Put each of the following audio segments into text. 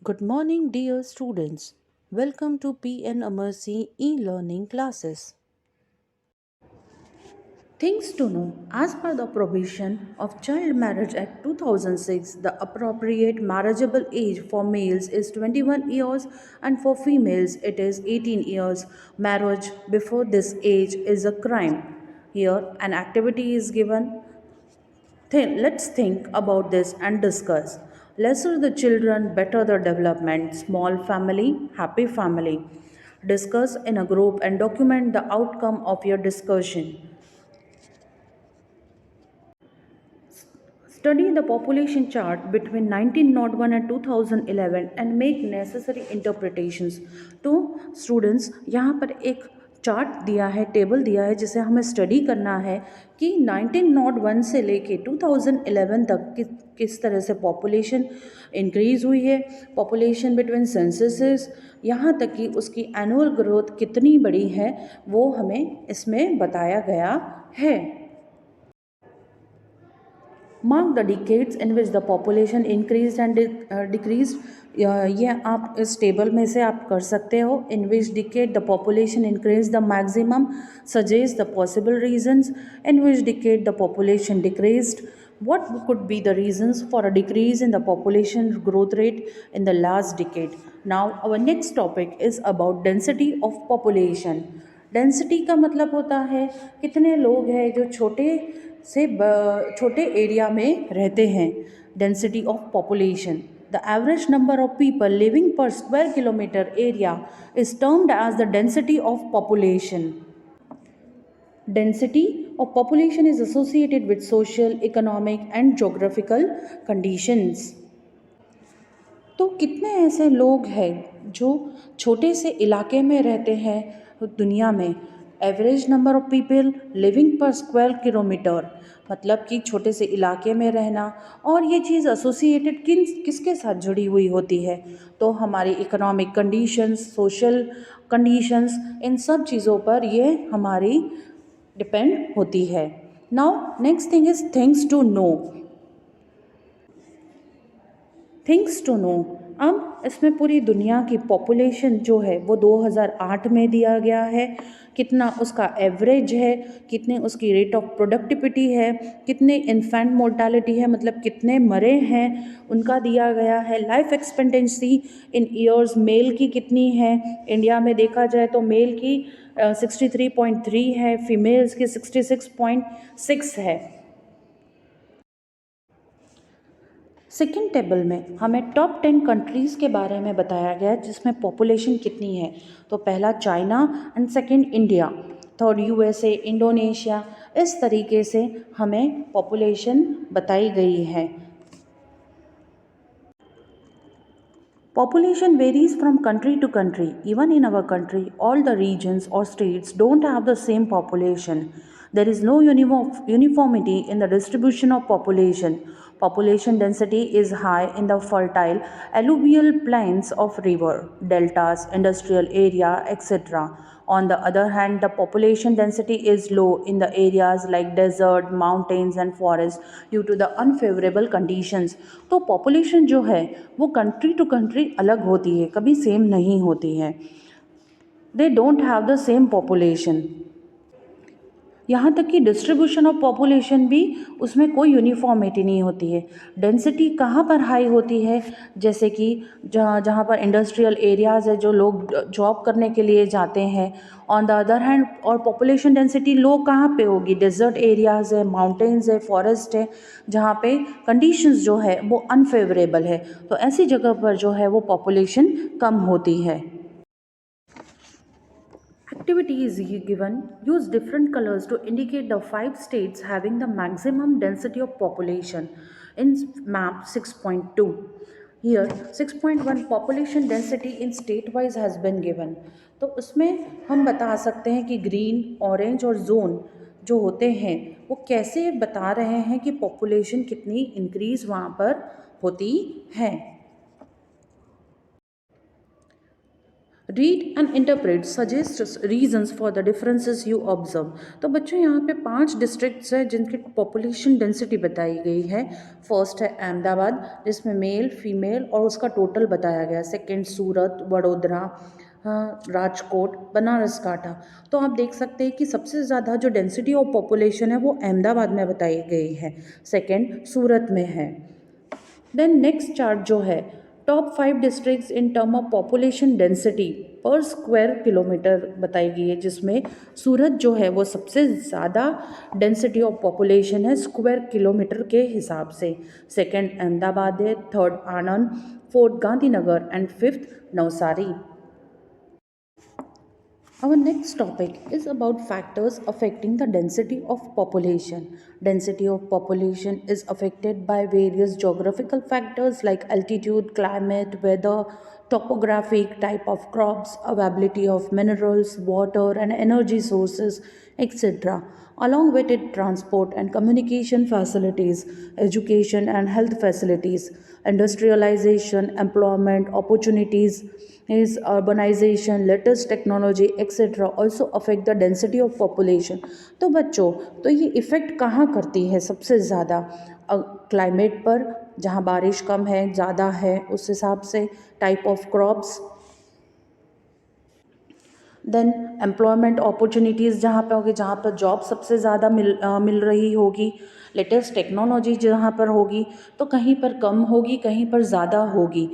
Good morning, dear students. Welcome to PN Amarsi e-learning classes. Things to know. As per the provision of Child Marriage Act 2006, the appropriate marriageable age for males is 21 years and for females it is 18 years. Marriage before this age is a crime. Here, an activity is given. Let's think about this and discuss. Lesser the children, better the development. Small family, happy family. Discuss in a group and document the outcome of your discussion. Study the population chart between 1901 and 2011 and make necessary interpretations. तो students यहाँ पर एक chart दिया है, table दिया है जिसे हमें स्टडी करना है कि 1901 से लेके 2011 तक किस तरह से पॉपुलेशन इंक्रीज़ हुई है, पॉपुलेशन बिटवीन सेंससेस, यहाँ तक कि उसकी एनुअल ग्रोथ कितनी बड़ी है वो हमें इसमें बताया गया है. Mark the decades in which the population increased and decreased. ये आप इस टेबल में से आप कर सकते हो. In which decade the population increased the maximum, suggest the possible reasons. In which decade the population decreased. What could be the reasons for a decrease in the population growth rate in the last decade? Now our next topic is about density of population. Density का मतलब होता है कितने लोग हैं जो छोटे area में रहते हैं. Density of population. The average number of people living per square kilometre area is termed as the density of population. Density of population is associated with social, economic and geographical conditions. तो कितने ऐसे लोग हैं जो छोटे से इलाके में रहते हैं दुनिया में. Average number of people living per square kilometre, मतलब कि छोटे से इलाके में रहना. और ये चीज़ एसोसिएटेड किसके साथ जुड़ी हुई होती है, तो हमारी इकोनॉमिक कंडीशंस, सोशल कंडीशंस, इन सब चीज़ों पर ये हमारी डिपेंड होती है. Now next thing is things to know. Things to know. अब इसमें पूरी दुनिया की पॉपुलेशन जो है वो 2008 में दिया गया है. कितना उसका एवरेज है, कितने उसकी रेट ऑफ प्रोडक्टिविटी है, कितने इन्फेंट मोर्टालिटी है, मतलब कितने मरे हैं उनका दिया गया है. लाइफ एक्सपेक्टेंसी इन ईयर्स मेल की कितनी है. इंडिया में देखा जाए तो मेल की 63.3 है, फीमेल्स की 66.6 है. सेकेंड टेबल में हमें टॉप 10 कंट्रीज़ के बारे में बताया गया जिसमें पॉपुलेशन कितनी है. तो पहला China and second India, third USA, Indonesia. इस तरीके से हमें पॉपुलेशन बताई गई है. Population varies from country to country. Even in our country, all the regions or states don't have the same population. There is no uniformity in the distribution of population. Population density is high in the fertile alluvial plains of river, deltas, industrial area, etc. On the other hand, the population density is low in the areas like desert, mountains and forests due to the unfavorable conditions. तो population जो है वो country to country अलग होती है, कभी same नहीं होती है. They don't have the same population. यहाँ तक कि डिस्ट्रीब्यूशन ऑफ पॉपुलेशन भी उसमें कोई यूनिफॉर्मिटी नहीं होती है. डेंसिटी कहाँ पर हाई होती है, जैसे कि जहाँ जहाँ पर इंडस्ट्रियल एरियाज़ है, जो लोग जॉब करने के लिए जाते हैं. ऑन द अदर हैंड, और पॉपुलेशन डेंसिटी लो कहाँ पे होगी, डेजर्ट एरियाज़ है, माउंटेन्स है, फॉरेस्ट है, जहाँ पे कंडीशंस जो है वो अनफेवरेबल है. तो ऐसी जगह पर जो है वो पॉपुलेशन कम होती है. Activity is given. Use different colors to indicate the 5 states having the maximum density of population in map 6.2. Here 6.1 population density in state wise has been given. तो उसमें हम बता सकते हैं कि ग्रीन, ऑरेंज और जोन जो होते हैं वो कैसे बता रहे हैं कि पॉपुलेशन कितनी इंक्रीज वहाँ पर होती है. Read and interpret suggest reasons for the differences you observe. तो बच्चों यहाँ पे 5 डिस्ट्रिक्ट्स हैं जिनकी पॉपुलेशन डेंसिटी बताई गई है। फर्स्ट है अहमदाबाद जिसमें मेल फीमेल और उसका टोटल बताया गया। सेकंड सूरत, वडोदरा, राजकोट, बनारस कांठा। तो आप देख सकते हैं कि सबसे ज़्यादा जो डेंसिटी ऑफ पॉपुलेशन है वो अहमदाबाद में बताई गई है, सेकंड सूरत में है। देन नेक्स्ट चार्ट जो है top 5 districts in term of population density पर स्क्वायर किलोमीटर बताई गई है, जिसमें सूरत जो है वो सबसे ज़्यादा डेंसिटी ऑफ पॉपुलेशन है स्क्वायर किलोमीटर के हिसाब से। सेकंड अहमदाबाद है, third Anand, fourth Gandhinagar and fifth Navsari. Our next topic is about factors affecting the density of population. Density of population is affected by various geographical factors like altitude, climate, weather, topographic, type of crops, availability of minerals, water and energy sources, etc. Along with it, transport and communication facilities, education and health facilities, industrialization, employment opportunities, is urbanization, latest technology etc. also affect the density of population। तो बच्चों, तो ये effect कहाँ करती है सबसे ज़्यादा? Climate पर, जहाँ बारिश कम है ज़्यादा है उस हिसाब से, type of crops, then employment opportunities जहाँ पे होगी, जहाँ पर जॉब सबसे ज़्यादा मिल रही होगी, लेटेस्ट टेक्नोलॉजी जहाँ पर होगी, तो कहीं पर कम होगी कहीं पर ज़्यादा होगी।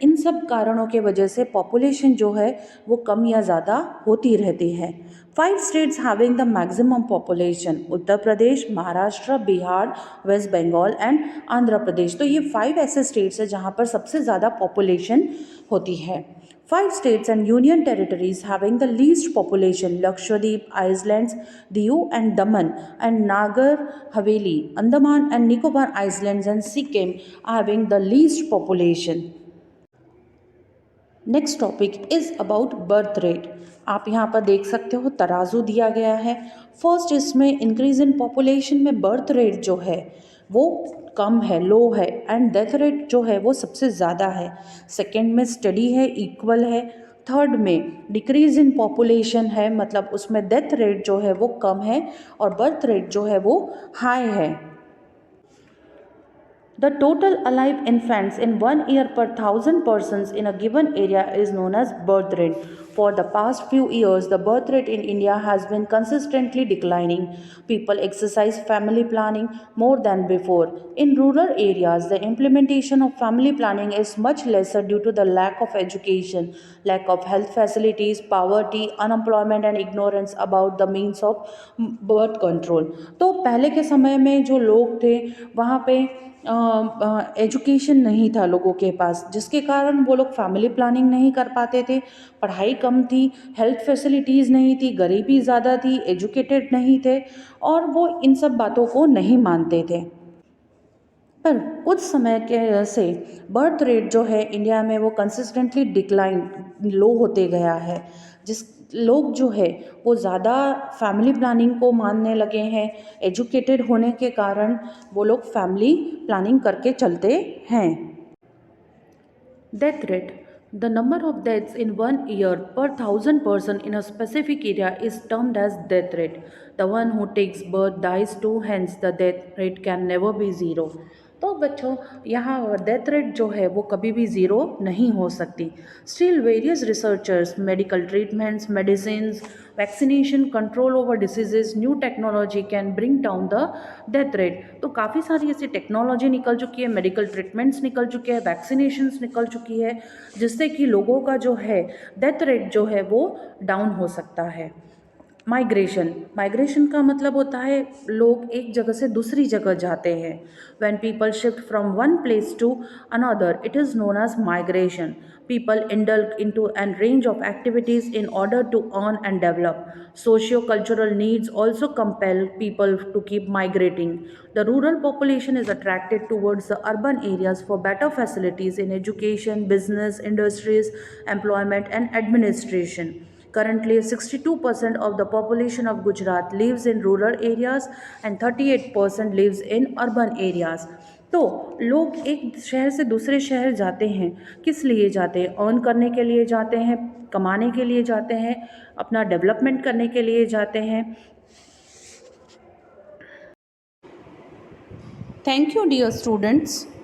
इन सब कारणों के वजह से पॉपुलेशन जो है वो कम या ज़्यादा होती रहती है। 5 states having the maximum population: Uttar Pradesh, Maharashtra, Bihar, West Bengal and Andhra Pradesh. तो ये 5 ऐसे स्टेट्स हैं जहाँ पर सबसे ज़्यादा पॉपुलेशन होती है। 5 states and union territories having the least population: Lakshadweep Islands, Diu and Daman and Nagar Haveli, Andaman and Nicobar Islands and Sikkim having the least population। Next topic is about birth rate. आप यहाँ पर देख सकते हो तराजू दिया गया है। फर्स्ट इसमें इंक्रीज इन पॉपुलेशन में बर्थ रेट जो है वो कम है, लो है, एंड डेथ रेट जो है वो सबसे ज़्यादा है। सेकंड में स्टडी है, इक्वल है। थर्ड में डिक्रीज इन पॉपुलेशन है, मतलब उसमें डेथ रेट जो है वो कम है और बर्थ रेट जो है वो हाई है। The total alive infants in 1 year per 1,000 persons in a given area is known as birth rate. For the past few years, the birth rate in India has been consistently declining. People exercise family planning more than before. In rural areas, the implementation of family planning is much lesser due to the lack of education, lack of health facilities, poverty, unemployment and ignorance about the means of birth control। तो पहले के समय में जो लोग थे वहाँ पे एजुकेशन नहीं था लोगों के पास, जिसके कारण वो लोग फैमिली प्लानिंग नहीं कर पाते थे। पढ़ाई कम थी, हेल्थ फैसिलिटीज़ नहीं थी, गरीबी ज़्यादा थी, एजुकेटेड नहीं थे और वो इन सब बातों को नहीं मानते थे। पर कुछ समय के से बर्थ रेट जो है इंडिया में वो कंसिस्टेंटली डिक्लाइन, लो होते गया है। जिस लोग जो है वो ज़्यादा फैमिली प्लानिंग को मानने लगे हैं, एजुकेटेड होने के कारण वो लोग फैमिली प्लानिंग करके चलते हैं। Death rate: the number of deaths in 1 year per 1,000 person in a specific area is termed as death rate. The one who takes birth dies too, hence the death rate can never be zero। तो बच्चों, यहाँ death rate जो है वो कभी भी zero नहीं हो सकती। Still various researchers, medical treatments, medicine, vaccination, control over diseases, new technology can bring down the death rate. तो काफ़ी सारी ऐसी टेक्नोलॉजी निकल चुकी है, मेडिकल ट्रीटमेंट्स निकल चुके हैं, वैक्सीनेशंस निकल चुकी है, जिससे कि लोगों का जो है डेथ रेट जो है वो डाउन हो सकता है। माइग्रेशन: माइग्रेशन का मतलब होता है लोग एक जगह से दूसरी जगह जाते हैं। When people shift from one place to another, it is known as migration. People indulge into a range of activities in order to earn and develop. Socio-cultural needs also compel people to keep migrating. The rural population is attracted towards the urban areas for better facilities in education, business, industries, employment, and administration. Currently, 62% of the population of Gujarat lives in rural areas and 38% lives in urban areas. तो लोग एक शहर से दूसरे शहर जाते हैं, किस लिए जाते हैं? अर्न करने के लिए जाते हैं, कमाने के लिए जाते हैं, अपना डेवलपमेंट करने के लिए जाते हैं। Thank you dear students.